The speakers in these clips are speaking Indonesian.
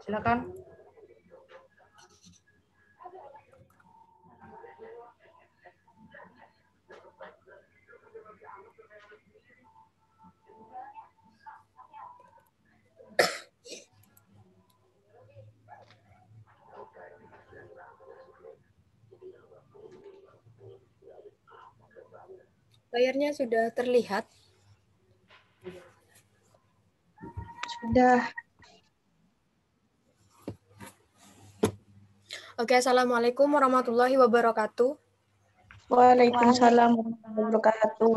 Silakan. Layarnya sudah terlihat? Sudah. Oke, Assalamualaikum warahmatullahi wabarakatuh. Waalaikumsalam warahmatullahi wabarakatuh.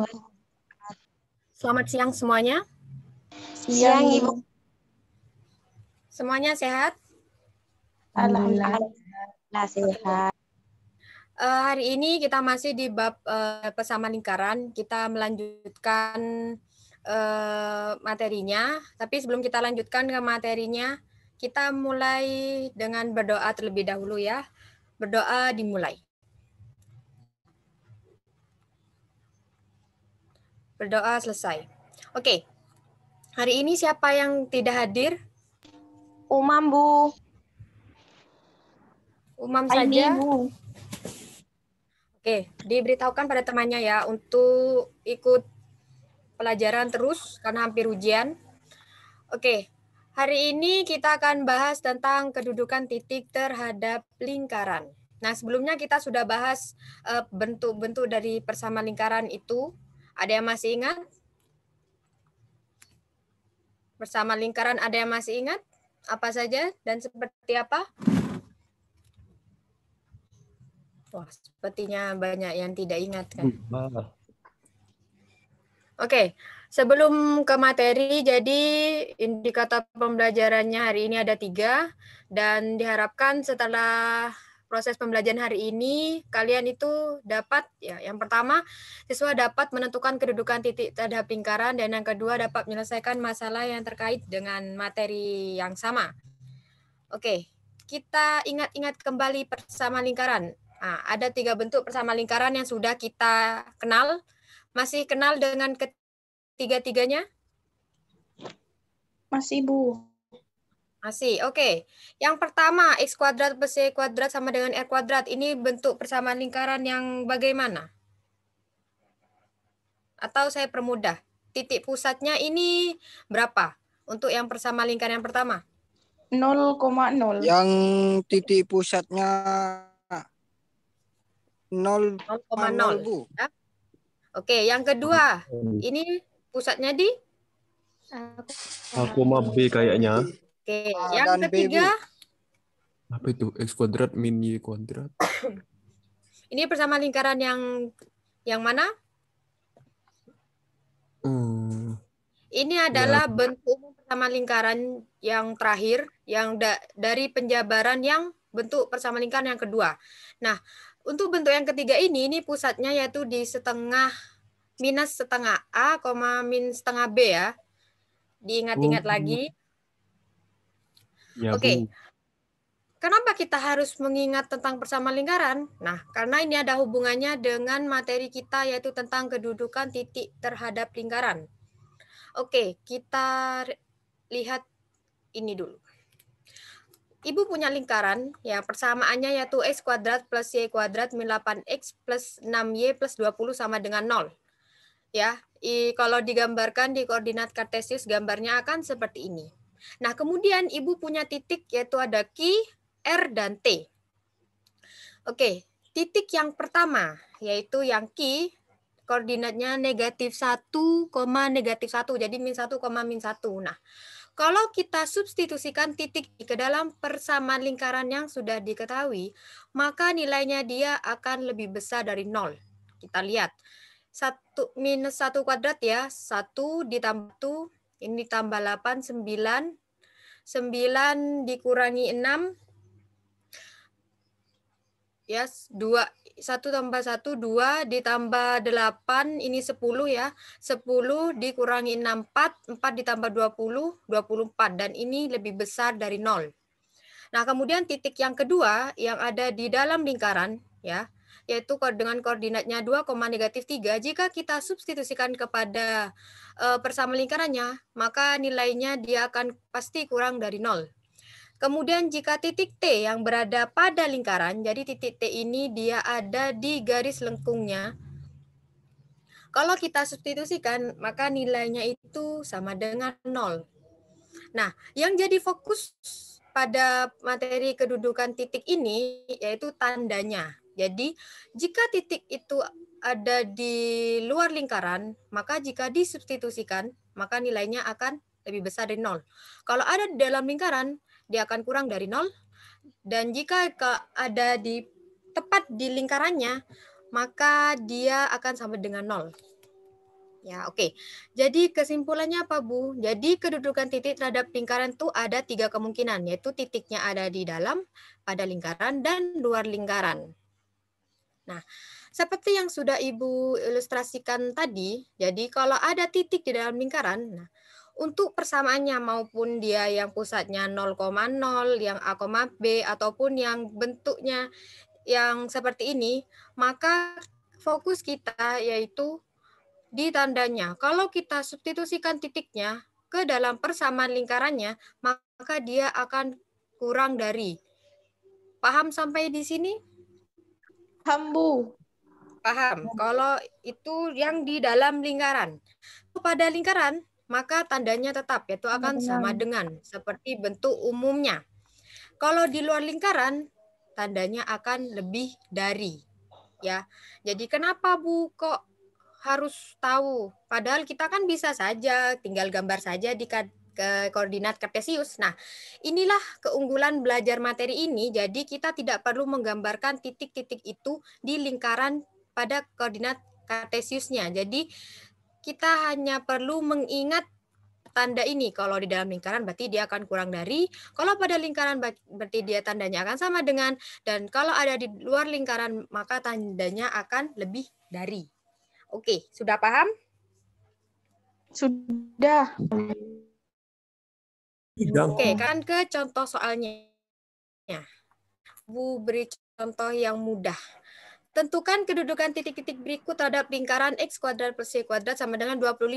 Selamat siang semuanya. Siang, Ibu. Semuanya sehat? Alhamdulillah sehat. Hari ini kita masih di bab persamaan lingkaran. Kita melanjutkan materinya. Tapi sebelum kita lanjutkan ke materinya, kita mulai dengan berdoa terlebih dahulu ya. Berdoa dimulai. Berdoa selesai. Oke. Hari ini siapa yang tidak hadir? Umam, Bu. Umam Ini, saja. Bu. Oke, diberitahukan pada temannya ya untuk ikut pelajaran terus karena hampir ujian. Oke, hari ini kita akan bahas tentang kedudukan titik terhadap lingkaran. Nah, sebelumnya kita sudah bahas bentuk-bentuk dari persamaan lingkaran itu. Ada yang masih ingat? Persamaan lingkaran ada yang masih ingat? Apa saja dan seperti apa? Wah, sepertinya banyak yang tidak ingat kan. Oke, sebelum ke materi, jadi indikator pembelajarannya hari ini ada 3, dan diharapkan setelah proses pembelajaran hari ini, kalian itu dapat, ya, yang pertama, siswa dapat menentukan kedudukan titik terhadap lingkaran, dan yang kedua dapat menyelesaikan masalah yang terkait dengan materi yang sama. Oke, kita ingat-ingat kembali persamaan lingkaran. Nah, ada 3 bentuk persamaan lingkaran yang sudah kita kenal. Masih kenal dengan ketiga-tiganya? Masih, Bu. Masih, oke. Yang pertama, X kuadrat plus Y kuadrat sama dengan R kuadrat. Ini bentuk persamaan lingkaran yang bagaimana? Atau saya permudah. Titik pusatnya ini berapa? Untuk yang persamaan lingkaran yang pertama? 0,0. Yang titik pusatnya 0,0, 0,0. Bu. Ya. Oke, yang kedua. Ini pusatnya di? Aku mah B kayaknya. Oke, A yang dan B, ketiga. Bu. Apa itu? X kuadrat min Y kuadrat. Ini persamaan lingkaran yang mana? Ini adalah bentuk persamaan lingkaran yang terakhir, yang dari penjabaran yang bentuk persamaan lingkaran yang kedua. Nah, untuk bentuk yang ketiga ini pusatnya yaitu di setengah minus setengah A, min setengah B ya. Diingat-ingat lagi. Ya, Oke. Bu. Kenapa kita harus mengingat tentang persamaan lingkaran? Nah, karena ini ada hubungannya dengan materi kita yaitu tentang kedudukan titik terhadap lingkaran. Oke, kita lihat ini dulu. Ibu punya lingkaran, ya persamaannya yaitu X kuadrat plus Y kuadrat min 8X plus 6Y plus 20 sama dengan 0. Ya, kalau digambarkan di koordinat kartesius gambarnya akan seperti ini. Nah, kemudian Ibu punya titik yaitu ada Q, R, dan T. Oke, titik yang pertama yaitu yang Q, koordinatnya negatif 1, negatif 1, jadi min 1, min 1. Nah, kalau kita substitusikan titik ke dalam persamaan lingkaran yang sudah diketahui, maka nilainya dia akan lebih besar dari 0. Kita lihat, 1 minus 1 kuadrat ya, 1 ditambah 1, ini tambah 8, 9, 9 dikurangi 6, ya 2, 1 tambah 1, 2 ditambah 8, ini 10 ya. 10 dikurangi 6, 4, 4 ditambah 20, 24. Dan ini lebih besar dari 0. Nah, kemudian titik yang kedua yang ada di dalam lingkaran, ya, yaitu dengan koordinatnya 2, negatif 3. Jika kita substitusikan kepada persamaan lingkarannya, maka nilainya dia akan pasti kurang dari 0. Kemudian jika titik T yang berada pada lingkaran, jadi titik T ini dia ada di garis lengkungnya. Kalau kita substitusikan, maka nilainya itu sama dengan 0. Nah, yang jadi fokus pada materi kedudukan titik ini yaitu tandanya. Jadi, jika titik itu ada di luar lingkaran, maka jika disubstitusikan, maka nilainya akan lebih besar dari 0. Kalau ada di dalam lingkaran, dia akan kurang dari 0. Dan jika ada di tepat di lingkarannya, maka dia akan sama dengan 0. Ya, oke. Jadi kesimpulannya apa, Bu? Jadi kedudukan titik terhadap lingkaran itu ada 3 kemungkinan, yaitu titiknya ada di dalam, pada lingkaran, dan luar lingkaran. Nah, seperti yang sudah Ibu ilustrasikan tadi, jadi kalau ada titik di dalam lingkaran, nah, untuk persamaannya maupun dia yang pusatnya 0,0, yang A, B, ataupun yang bentuknya yang seperti ini, maka fokus kita yaitu di tandanya. Kalau kita substitusikan titiknya ke dalam persamaan lingkarannya, maka dia akan kurang dari. Paham sampai di sini? Paham, Bu. Paham. Kalau itu yang di dalam lingkaran. Pada lingkaran, maka tandanya tetap, yaitu akan sama dengan seperti bentuk umumnya. Kalau di luar lingkaran, tandanya akan lebih dari. Ya, jadi kenapa, Bu, kok harus tahu? Padahal kita kan bisa saja tinggal gambar saja di ke koordinat kartesius. Nah, inilah keunggulan belajar materi ini. Jadi kita tidak perlu menggambarkan titik-titik itu di lingkaran pada koordinat kartesiusnya. Jadi kita hanya perlu mengingat tanda ini. Kalau di dalam lingkaran berarti dia akan kurang dari, kalau pada lingkaran berarti dia tandanya akan sama dengan, dan kalau ada di luar lingkaran maka tandanya akan lebih dari. Oke, sudah paham? Sudah. Oke, kan ke contoh soalnya. Bu beri contoh yang mudah. Tentukan kedudukan titik-titik berikut terhadap lingkaran X kuadrat plus Y kuadrat sama dengan 25.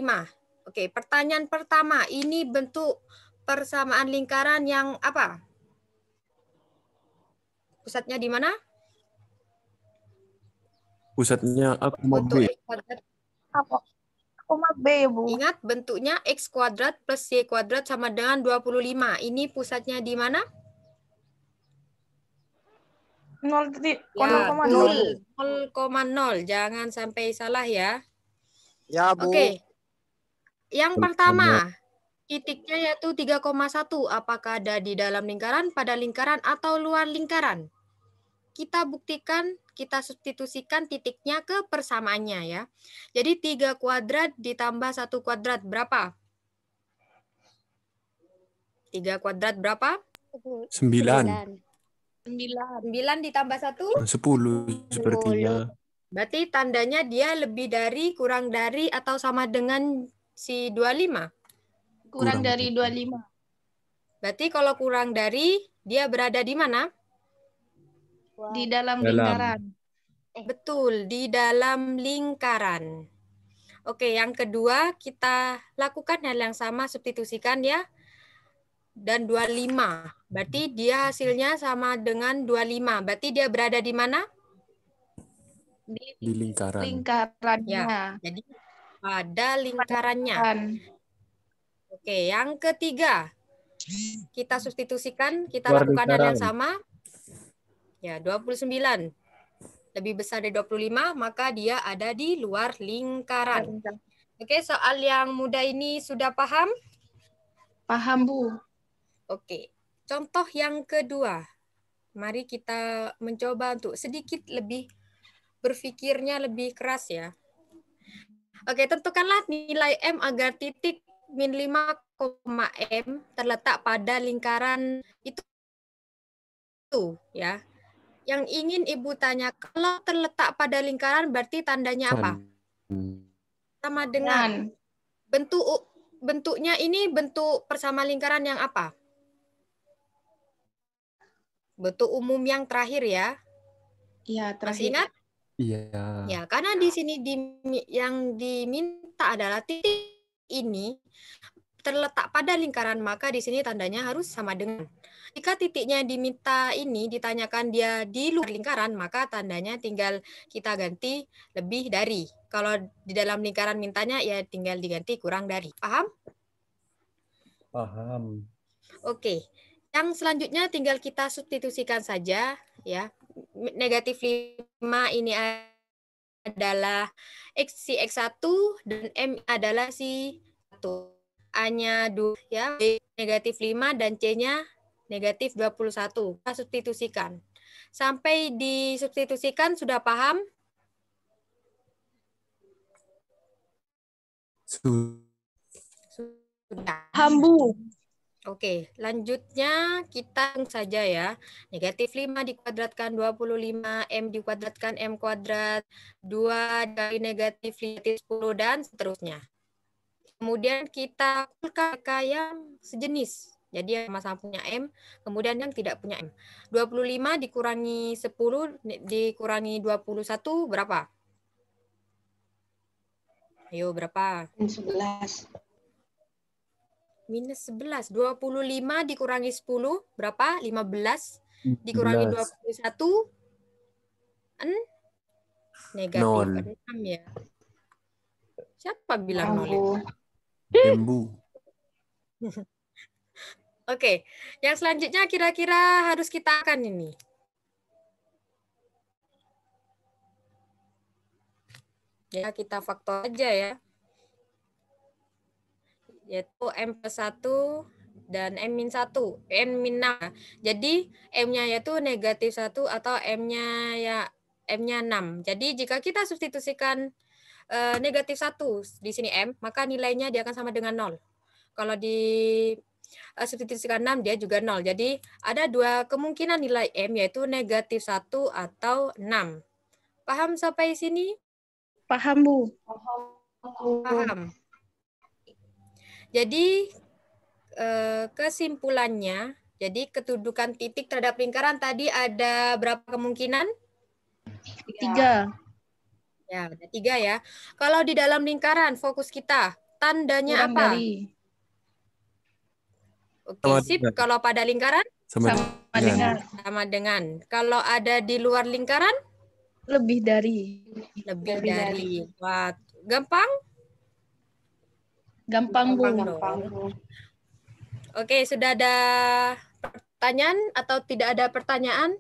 Oke, pertanyaan pertama, ini bentuk persamaan lingkaran yang apa? Pusatnya di mana? Pusatnya A, Bentuk B. X kuadrat. Apa? B, ya, Bu. Ingat, bentuknya X kuadrat plus Y kuadrat sama dengan 25. Ini pusatnya di mana? 0,0. Ya, 0,0. Jangan sampai salah ya. Ya, Bu. Oke. Yang pertama, titiknya yaitu 3,1. Apakah ada di dalam lingkaran, pada lingkaran, atau luar lingkaran? Kita buktikan, kita substitusikan titiknya ke persamaannya ya. Jadi 3 kuadrat ditambah 1 kuadrat berapa? 3 kuadrat berapa? 9. 9 ditambah 1? 10 sepertinya. Berarti tandanya dia lebih dari, kurang dari, atau sama dengan si 25? Kurang dari 25. Berarti kalau kurang dari, dia berada di mana? Di dalam lingkaran. Betul, di dalam lingkaran. Oke, yang kedua kita lakukan hal yang sama, substitusikan ya. Dan 25. Berarti dia hasilnya sama dengan 25. Berarti dia berada di mana? Di lingkaran. Lingkarannya. Ya, jadi pada lingkarannya. Lingkaran. Oke, yang ketiga. Kita substitusikan, kita Luar lakukan hal yang lingkaran. sama. Ya, 29. Lebih besar dari 25, maka dia ada di luar lingkaran. Oke, soal yang mudah ini sudah paham? Paham, Bu. Oke, contoh yang kedua. Mari kita mencoba untuk sedikit lebih berpikirnya lebih keras ya. Oke, tentukanlah nilai M agar titik min 5, M terletak pada lingkaran itu ya. Yang ingin Ibu tanya, kalau terletak pada lingkaran berarti tandanya apa? Sama dengan bentuknya ini bentuk persama lingkaran yang apa? Bentuk umum yang terakhir ya. Iya, terakhir. Masih ingat? Iya. Ya, karena di sini yang diminta adalah titik ini terletak pada lingkaran, maka di sini tandanya harus sama dengan. Jika titiknya diminta ini ditanyakan dia di luar lingkaran, maka tandanya tinggal kita ganti lebih dari. Kalau di dalam lingkaran mintanya ya tinggal diganti kurang dari. Paham? Paham. Oke. Yang selanjutnya tinggal kita substitusikan saja ya. Negatif 5 ini adalah si X1 dan M adalah si 1. A-nya 2 ya, B negatif 5 dan C-nya negatif 21. Kita substitusikan. Sampai disubstitusikan sudah paham? Sudah. Paham, Bu. Oke, lanjutnya kita hitung saja ya. Negatif 5 dikuadratkan 25, M dikuadratkan M kuadrat, 2 dari negatif 10 dan seterusnya. Kemudian kita kumpulkan angka yang sejenis. Jadi yang sama-sama punya M, kemudian yang tidak punya M. 25 dikurangi 10 dikurangi 21 berapa? Ayo berapa? 11. Minus 11. 25 dikurangi 10 berapa? 15 dikurangi 21 negatif 6 ya. Siapa bilang nol? Embu. Oke, yang selanjutnya kira-kira harus kita akan ini. Ya, kita faktor aja ya. Yaitu M plus 1 dan M min 1, M min 6. Jadi M-nya yaitu negatif 1 atau M-nya ya M-nya 6. Jadi jika kita substitusikan negatif 1 di sini M, maka nilainya dia akan sama dengan 0. Kalau di substitusikan 6 dia juga 0. Jadi ada dua kemungkinan nilai M yaitu negatif 1 atau 6. Paham sampai sini? Paham, Bu. Paham. Jadi kesimpulannya, jadi kedudukan titik terhadap lingkaran tadi ada berapa kemungkinan? 3. Ya, ada 3 ya. Kalau di dalam lingkaran fokus kita, tandanya Kurang apa? dari. Oke, Sama sip. dengan. Kalau pada lingkaran? Sama dengan. Sama dengan. Kalau ada di luar lingkaran? Lebih dari. Lebih dari. Wah, gampang? Gampang, Bu. Dong. Oke, sudah ada pertanyaan atau tidak ada pertanyaan?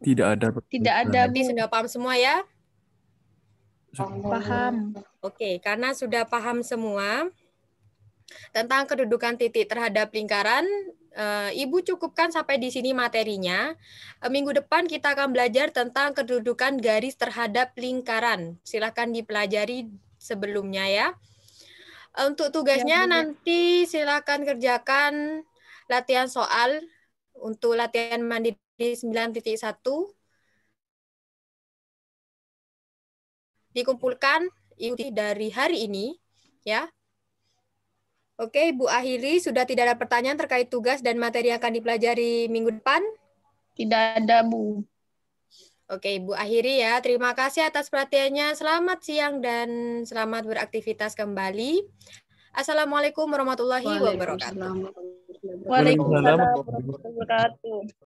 Tidak ada. Tidak ada, Berarti Bu. sudah paham semua ya? Paham. Oke, karena sudah paham semua tentang kedudukan titik terhadap lingkaran, Ibu cukupkan sampai di sini materinya. Minggu depan kita akan belajar tentang kedudukan garis terhadap lingkaran. Silakan dipelajari sebelumnya ya. Untuk tugasnya nanti silakan kerjakan latihan soal untuk latihan mandiri 9.1. Dikumpulkan ikuti dari hari ini ya. Oke, Bu akhiri, sudah tidak ada pertanyaan terkait tugas dan materi yang akan dipelajari minggu depan? Tidak ada, Bu. Oke, Ibu akhiri ya. Terima kasih atas perhatiannya. Selamat siang dan selamat beraktivitas kembali. Assalamualaikum warahmatullahi wabarakatuh. Waalaikumsalam warahmatullahi wabarakatuh.